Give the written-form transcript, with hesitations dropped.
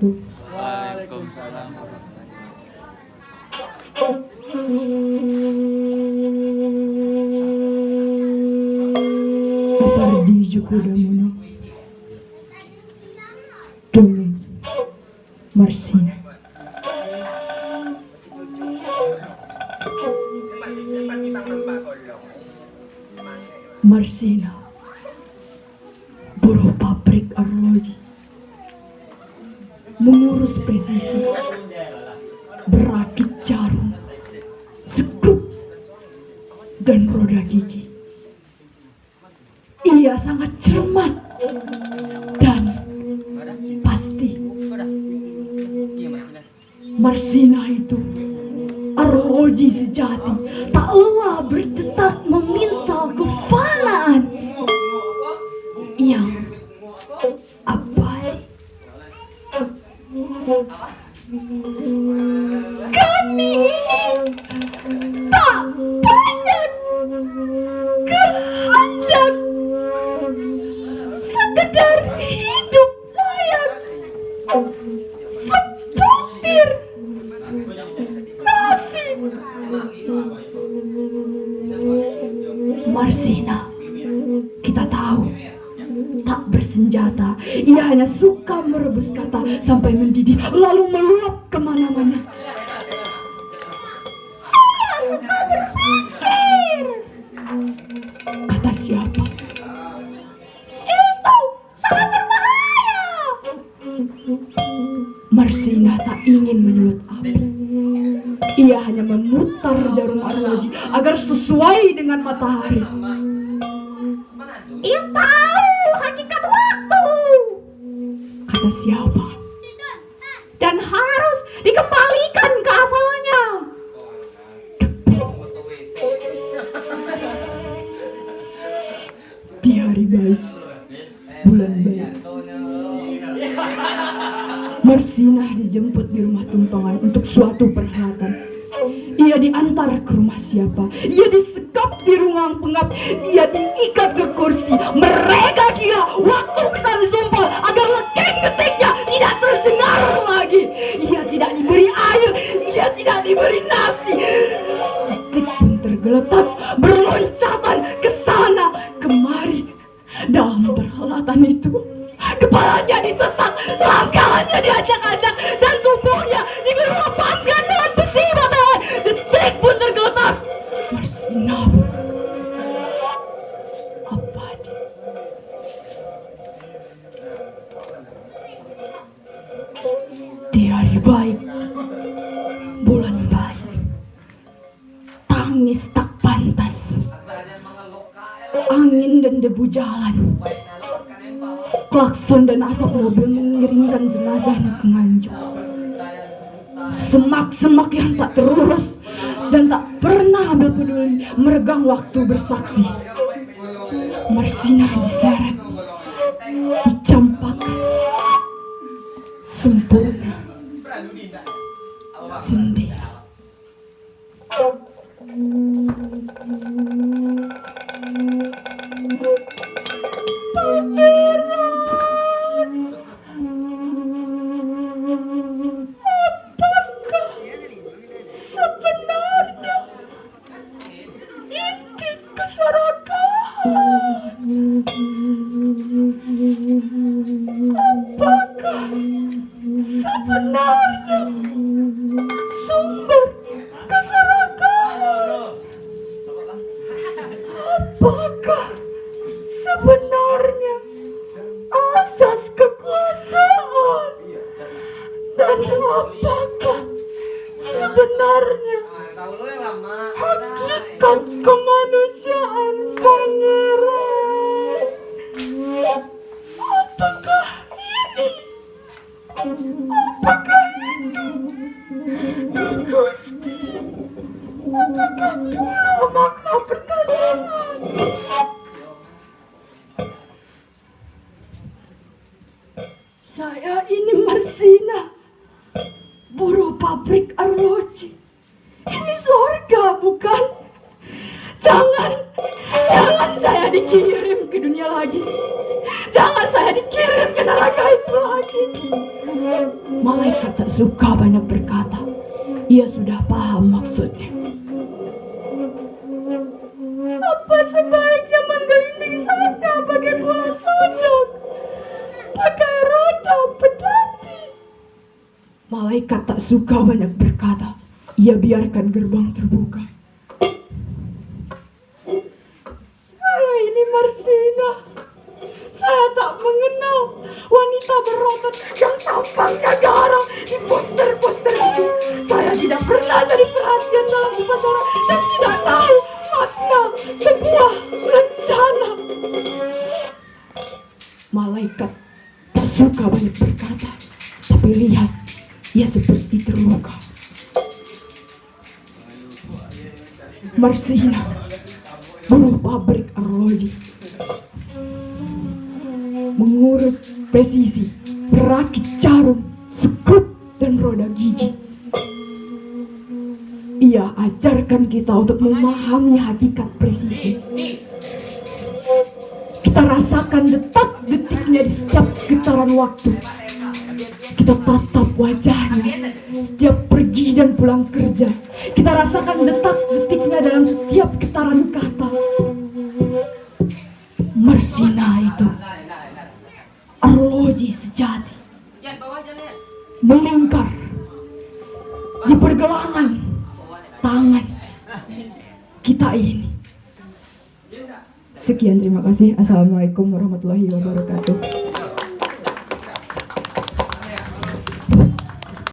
Waalaikumsalam. Sapardi Djokodamono. Dongeng Marsina. Marsina, buruh pabrik arloji, mengurus presisi, berakit jarum, sekrup, dan roda gigi. Ia sangat cermat dan pasti. Marsina itu arloji sejati, tak lelah berdetak meminta kefanaan yang abadi. Kami tak banyak kehendak, sekedar hidup layak sebutir nasi. Marsina, kita tahu, tak bersenjata. Ia hanya suka merebus kata sampai mendidih, lalu meluap kemana-mana. Suka berpikir. Kata siapa? Itu sangat berbahaya. Marsina tak ingin menyulut api. Ia hanya memutar jarum arloji agar sesuai dengan matahari. Ia tahu hakikat waktu. Kata siapa? Dan harus dikembalikan ke asalnya. Di hari baik, bulan baik, Marsina dijemput di rumah tumpangan untuk suatu perhelatan. Ia diantar ke rumah siapa? Ia disekap di ruang pengap. Ia diikat ke kursi. Mereka kira waktu bisa disumpal agar lekeng ketiknya tidak terdengar lagi. Ia tidak diberi air. Ia tidak diberi nasi. Titik pun tergeletak, berloncatan ke sana kemari. Dalam perhelatan itu, kepalanya ditetak, selangkangannya diacak-acak, dan tubuhnya diberi lepaskan dengan besi batangan. Detik pun tergeletak. Marsina abadi. Di hari baik, bulan baik, tangis tak pantas, angin dan debu jalan, klakson dan asap mobil mengiringkan jenazahnya ke Nganjuk. Semak-semak yang tak terurus dan tak pernah ambil peduli meregang waktu bersaksi. Marsina diseret, dicampakkan, sempurna, sendiri. Apakah sebenarnya sumber keserakahan? Apakah sebenarnya asas kekuasaan? Dan apakah sebenarnya hakikat kemanusiaan, Pangeran? Apakah ini? Apakah itu? Gusti, apakah pula makna pertanyaan? Saya ini Marsina, buruh pabrik arloji. Ini surga, bukan? Jangan saya dikirim ke dunia lagi. Jangan saya dikirim ke neraka itu lagi. Malaikat tak suka banyak berkata. Ia sudah paham maksudnya. Apa sebaiknya menggelinding saja pakai bola sodok, pakai roda pedati? Malaikat tak suka banyak berkata. Ia biarkan gerbang terbuka. Saya ini Marsina. Saya tak mengenal wanita berotot yang tampaknya garang di poster-poster itu. Saya tidak pernah jadi perhatian dalam upacara dan tidak tahu makna sebuah rencana. Malaikat tak suka banyak berkata, tapi lihat, ia seperti terluka. Marsina, buruh pabrik arloji, mengurus presisi, perakit jarum, skrup, dan roda gigi. Ia ajarkan kita untuk memahami hakikat presisi. Kita rasakan detak-detiknya di setiap getaran waktu. Kita tatap wajahnya setiap pergi dan pulang kerja. Kita rasakan detak-detiknya dalam setiap getaran kata. Marsina itu arloji sejati, melingkar di pergelangan tangan kita ini. Sekian, terima kasih. Assalamualaikum warahmatullahi wabarakatuh.